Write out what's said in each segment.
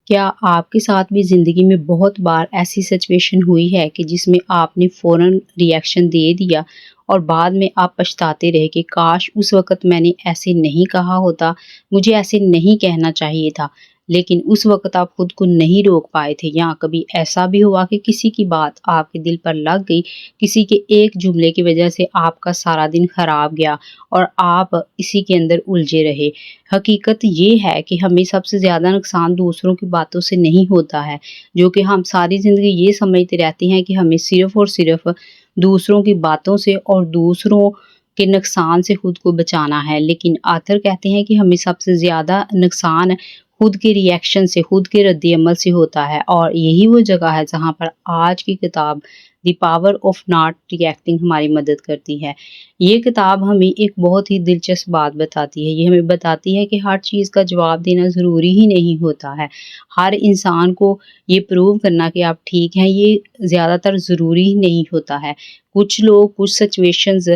क्या आपके साथ भी ज़िंदगी में बहुत बार ऐसी सिचुएशन हुई है कि जिसमें आपने फ़ौरन रिएक्शन दे दिया और बाद में आप पछताते रहे कि काश उस वक़्त मैंने ऐसे नहीं कहा होता, मुझे ऐसे नहीं कहना चाहिए था, लेकिन उस वक़्त आप खुद को नहीं रोक पाए थे? या कभी ऐसा भी हुआ कि किसी की बात आपके दिल पर लग गई, किसी के एक जुमले की वज़ह से आपका सारा दिन ख़राब गया और आप इसी के अंदर उलझे रहे? हकीकत ये है कि हमें सबसे ज़्यादा नुकसान दूसरों की बातों से नहीं होता है, जो कि हम सारी ज़िंदगी ये समझते रहते हैं कि हमें सिर्फ़ और सिर्फ़ दूसरों की बातों से और दूसरों के नुकसान से खुद को बचाना है। लेकिन ऑथर कहते हैं कि हमें सबसे ज़्यादा नुकसान खुद के रिएक्शन से, खुद के रद्द-ए-अमल से होता है और यही वो जगह है जहाँ पर आज की किताब the power of not reacting हमारी मदद करती है। ये किताब हमें एक बहुत ही दिलचस्प बात बताती है। ये हमें बताती है कि हर चीज़ का जवाब देना ज़रूरी ही नहीं होता है। हर इंसान को ये प्रूव करना कि आप ठीक हैं, ये ज़्यादातर ज़रूरी ही नहीं होता है। कुछ लोग, कुछ सिचुएशंस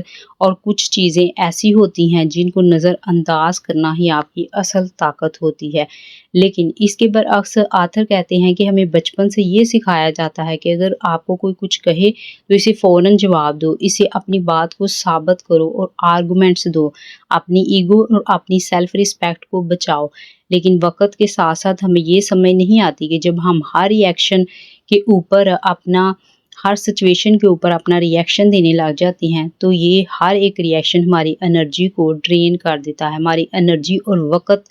और कुछ चीज़ें ऐसी होती हैं जिनको नज़रअंदाज करना ही आपकी असल ताकत होती है। लेकिन इसके बरअक्स ऑथर कहते हैं कि हमें बचपन से ये सिखाया जाता है कि अगर आपको कोई कुछ कहे तो इसे फ़ौरन जवाब दो, इसे अपनी बात को साबित करो और आर्गुमेंट्स दो, अपनी ईगो और अपनी सेल्फ रिस्पेक्ट को बचाओ। लेकिन वक़्त के साथ-साथ हमें ये समझ नहीं आती कि जब हम हर रिएक्शन के ऊपर अपना हर सिचुएशन के ऊपर अपना रिएक्शन देने लग जाती हैं, तो ये हर एक रिएक्शन हमारी एनर्जी को ड्रेन कर देता है। हमारी एनर्जी और वक़्त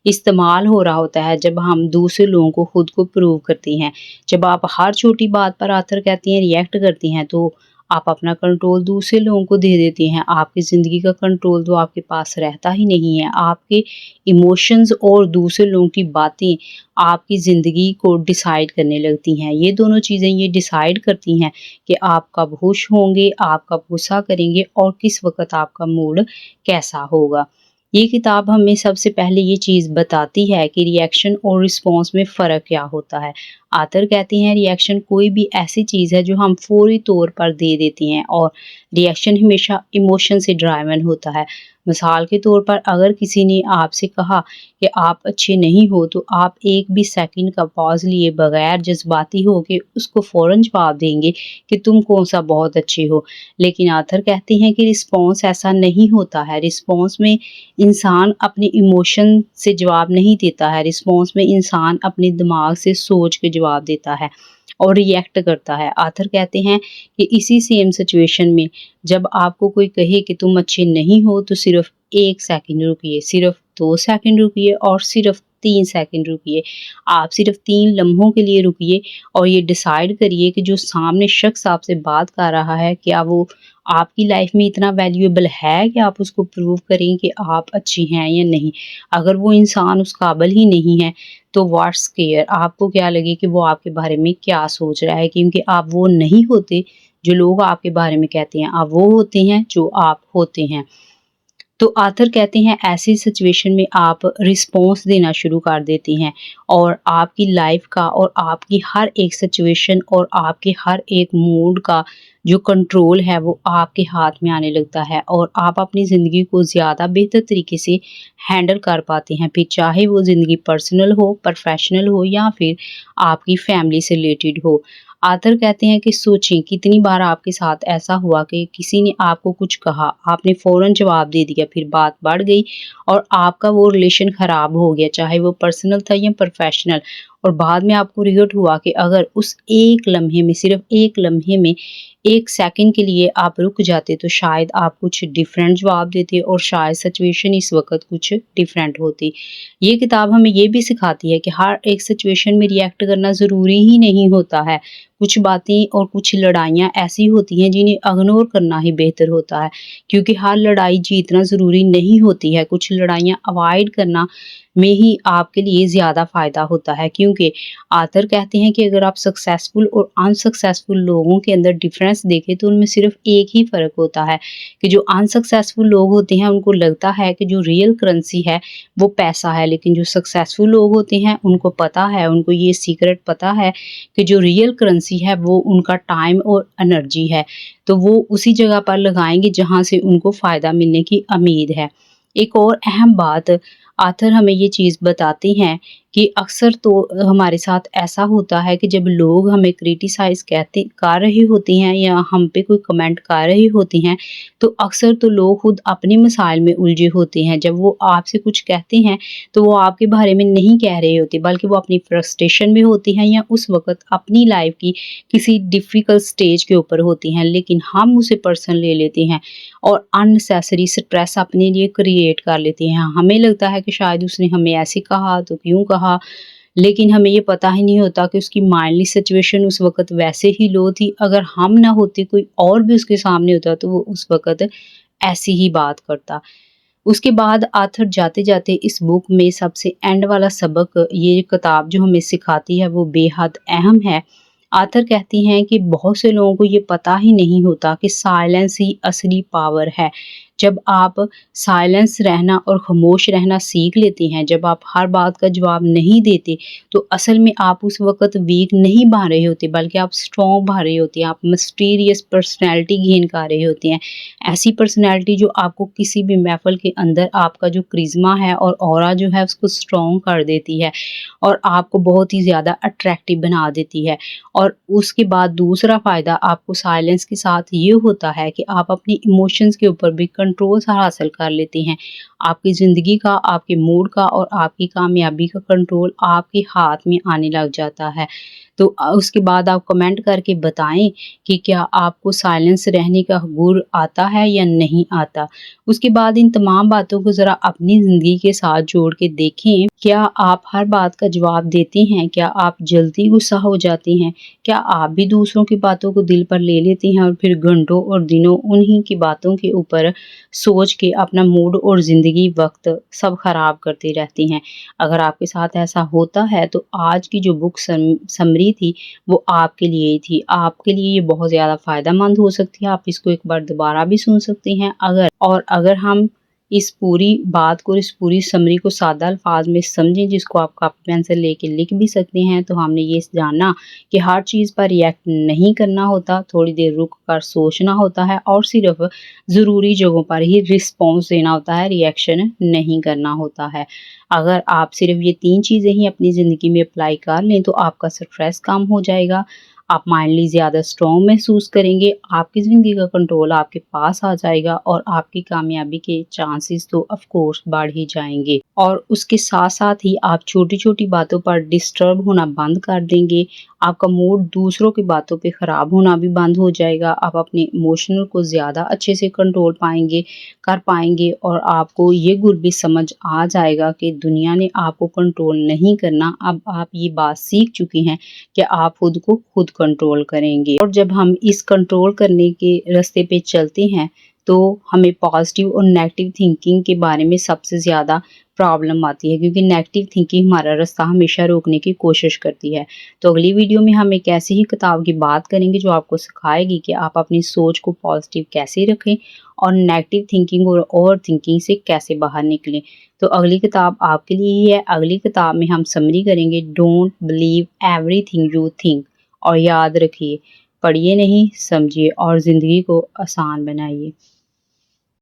इस्तेमाल हो रहा होता है जब हम दूसरे लोगों को खुद को प्रूव करती हैं। जब आप हर छोटी बात पर ऑथर कहती हैं रिएक्ट करती हैं, तो आप अपना कंट्रोल दूसरे लोगों को दे देती हैं। आपकी ज़िंदगी का कंट्रोल तो आपके पास रहता ही नहीं है। आपके इमोशंस और दूसरे लोगों की बातें आपकी ज़िंदगी को डिसाइड करने लगती हैं। ये दोनों चीज़ें ये डिसाइड करती हैं कि आप कब खुश होंगे, आप कब गुस्सा करेंगे और किस वक़्त आपका मूड कैसा होगा। ये किताब हमें सबसे पहले ये चीज़ बताती है कि रिएक्शन और रिस्पॉन्स में फ़र्क क्या होता है। ऑथर कहती हैं रिएक्शन कोई भी ऐसी चीज़ है जो हम फ़ौरी तौर पर दे देते हैं और रिएक्शन हमेशा इमोशन से ड्राइवन होता है। मिसाल के तौर पर अगर किसी ने आपसे कहा कि आप अच्छे नहीं हो, तो आप एक भी सेकंड का पॉज़ लिए बगैर जज़्बाती होके उसको फ़ौरन जवाब देंगे कि तुम कौन-सा बहुत अच्छे हो। लेकिन ऑथर कहते हैं कि रिस्पॉन्स ऐसा नहीं होता है। रिस्पॉन्स में इंसान अपने इमोशन से जवाब नहीं देता है। रिस्पॉन्स में इंसान अपने दिमाग से सोच के जवाब देता है और रिएक्ट करता है। ऑथर कहते हैं कि इसी सेम सिचुएशन में जब आपको कोई कहे कि तुम अच्छे नहीं हो, तो सिर्फ 1 सेकंड रुकिए, सिर्फ 2 सेकंड रुकिए और सिर्फ 3 सेकंड रुकिए। आप सिर्फ 3 लम्हों के लिए रुकिए और ये डिसाइड करिए कि जो सामने शख्स आपसे बात कर रहा है, क्या वो आपकी लाइफ में इतना वैल्यूएबल है कि आप उसको प्रूव करें कि आप अच्छी हैं या नहीं। अगर वो इंसान उस काबिल ही नहीं है, तो व्हाट्स केयर, आपको क्या लगे कि वो आपके बारे में क्या सोच रहा है, क्योंकि आप वो नहीं होते जो लोग आपके बारे में कहते हैं, आप वो होते हैं जो आप होते हैं। तो ऑथर कहते हैं ऐसी सिचुएशन में आप रिस्पॉन्स देना शुरू कर देती हैं और आपकी लाइफ का और आपकी हर एक सिचुएशन और आपके हर एक मूड का जो कंट्रोल है वो आपके हाथ में आने लगता है और आप अपनी ज़िंदगी को ज़्यादा बेहतर तरीके से हैंडल कर पाते हैं। फिर चाहे वो ज़िंदगी पर्सनल हो, प्रोफेशनल हो या फिर आपकी फैमिली से रिलेटेड हो। ऑथर कहते हैं कि सोचें कितनी बार आपके साथ ऐसा हुआ कि किसी ने आपको कुछ कहा, आपने फ़ौरन जवाब दे दिया, फिर बात बढ़ गई और आपका वो रिलेशन ख़राब हो गया, चाहे वो पर्सनल था या प्रोफेशनल, और बाद में आपको रिग्रेट हुआ कि अगर उस एक लम्हे में, सिर्फ एक लम्हे में 1 सेकंड के लिए आप रुक जाते, तो शायद आप कुछ डिफरेंट जवाब देते और शायद सिचुएशन इस वक़्त कुछ डिफरेंट होती। ये किताब हमें ये भी सिखाती है कि हर एक सिचुएशन में रिएक्ट करना ज़रूरी ही नहीं होता है। कुछ बातें और कुछ लड़ाइयाँ ऐसी होती हैं जिन्हें इग्नोर करना ही बेहतर होता है, क्योंकि हर लड़ाई जीतना ज़रूरी नहीं होती है। कुछ लड़ाइयाँ अवॉइड करना में ही आपके लिए ज़्यादा फ़ायदा होता है, क्योंकि ऑथर कहते हैं कि अगर आप सक्सेसफुल और अनसक्सेसफुल लोगों के अंदर डिफरेंस देखें, तो उनमें सिर्फ एक ही फ़र्क होता है कि जो अनसक्सेसफुल लोग होते हैं उनको लगता है कि जो रियल करेंसी है वो पैसा है, लेकिन जो सक्सेसफुल लोग होते हैं उनको पता है, उनको ये सीक्रेट पता है कि जो रियल करेंसी है वो उनका टाइम और एनर्जी है। तो वो उसी जगह पर लगाएँगे जहाँ से उनको फ़ायदा मिलने की उम्मीद है। एक और अहम बात ऑथर हमें ये चीज़ बताते हैं कि अक्सर तो हमारे साथ ऐसा होता है कि जब लोग हमें क्रिटिसाइज़ कहते कर रहे होते हैं या हम पे कोई कमेंट कर रहे होते हैं, तो अक्सर तो लोग खुद अपने मसाइल में उलझे होते हैं। जब वो आपसे कुछ कहते हैं, तो वो आपके बारे में नहीं कह रहे होते, बल्कि वो अपनी फ्रस्ट्रेशन में होती हैं या उस वक़्त अपनी लाइफ़ की किसी डिफ़िकल्ट स्टेज के ऊपर होती हैं। लेकिन हम उसे पर्सनल ले लेते हैं और अननेसेसरी स्ट्रेस अपने लिए क्रिएट कर लेते हैं। हमें लगता है कि शायद उसने हमें ऐसे कहा तो क्यों कहा? लेकिन हमें ये पता ही नहीं होता कि उसकी माइंडली सिचुएशन उस वक़्त वैसे ही लो थी। अगर हम ना होते, कोई और भी उसके सामने होता, तो वो उस वक़्त ऐसी ही बात करता। उसके बाद आथर जाते-जाते इस बुक में सबसे एंड वाला सबक, ये किताब जो हमें सिखाती है वो बेहद अहम है। आथर कहती हैं कि बहुत से लोगों को ये पता ही नहीं होता कि साइलेंस ही असली पावर है। जब आप साइलेंस रहना और खामोश रहना सीख लेती हैं, जब आप हर बात का जवाब नहीं देते, तो असल में आप उस वक़्त वीक नहीं बन रहे होते, बल्कि आप स्ट्रॉन्ग बन रहे होते हैं। आप मिस्टीरियस पर्सनैलिटी गेन कर रहे होते हैं। ऐसी पर्सनैलिटी जो आपको किसी भी महफ़िल के अंदर आपका जो करिश्मा है और ऑरा जो है उसको स्ट्रॉन्ग कर देती है और आपको बहुत ही ज़्यादा अट्रैक्टिव बना देती है। और उसके बाद दूसरा फ़ायदा आपको साइलेंस के साथ ये होता है कि आप अपने इमोशंस के ऊपर भी कंट्रोल हासिल कर लेते हैं। आपकी ज़िंदगी का, आपके मूड का और आपकी कामयाबी का कंट्रोल आपके हाथ में आने लग जाता है। तो उसके बाद आप कमेंट करके बताएँ कि क्या आपको साइलेंस रहने का गुर आता है या नहीं आता? उसके बाद इन तमाम बातों को ज़रा अपनी ज़िंदगी के साथ जोड़ के देखें। क्या आप हर बात का जवाब देते हैं? क्या आप जल्दी गुस्सा हो जाते हैं? क्या आप भी दूसरों की बातों को दिल पर ले लेते हैं और फिर घंटों और दिनों उन्हीं की बातों के ऊपर सोच के अपना मूड और ज़िंदगी वक़्त सब ख़राब करते रहते हैं? अगर आपके साथ ऐसा होता है, तो आज की जो बुक समरी थी वो आपके लिए ही थी। आपके लिए ये बहुत ज़्यादा फ़ायदेमंद हो सकती है। आप इसको एक बार दोबारा भी सुन सकते हैं। अगर हम इस पूरी बात को, इस पूरी समरी को सादा अल्फाज में समझें, जिसको आप कॉपी पेन से लेके लिख भी सकते हैं, तो हमने ये जाना कि हर चीज़ पर रिएक्ट नहीं करना होता, थोड़ी देर रुक कर सोचना होता है और सिर्फ ज़रूरी जगहों पर ही रिस्पॉन्स देना होता है, रिएक्शन नहीं करना होता है। अगर आप सिर्फ ये 3 चीज़ें ही अपनी ज़िंदगी में अप्लाई कर लें, तो आपका स्ट्रेस कम हो जाएगा, आप माइंडली ज़्यादा स्ट्रॉन्ग महसूस करेंगे, आपकी ज़िंदगी का कंट्रोल आपके पास आ जाएगा और आपकी कामयाबी के चांसेस तो ऑफ कोर्स बढ़ ही जाएँगे। और उसके साथ-साथ ही आप छोटी-छोटी बातों पर डिस्टर्ब होना बंद कर देंगे, आपका मूड दूसरों की बातों पे ख़राब होना भी बंद हो जाएगा, आप अपने इमोशनल को ज़्यादा अच्छे से कंट्रोल कर पाएँगे और आपको ये गुर भी समझ आ जाएगा कि दुनिया ने आपको कंट्रोल नहीं करना। अब आप ये बात सीख चुके हैं कि आप खुद को खुद कंट्रोल करेंगे। और जब हम इस कंट्रोल करने के रास्ते पे चलते हैं, तो हमें पॉजिटिव और नेगेटिव थिंकिंग के बारे में सबसे ज़्यादा प्रॉब्लम आती है, क्योंकि नेगेटिव थिंकिंग हमारा रास्ता हमेशा रोकने की कोशिश करती है। तो अगली वीडियो में हम एक ऐसी ही किताब की बात करेंगे जो आपको सिखाएगी कि आप अपनी सोच को पॉजिटिव कैसे रखें और नेगेटिव थिंकिंग और ओवर थिंकिंग से कैसे बाहर निकलें। तो अगली किताब आपके लिए ही है। अगली किताब में हम समरी करेंगे don't believe everything you think. और याद रखिए, पढ़िए नहीं, समझिए और ज़िंदगी को आसान बनाइए।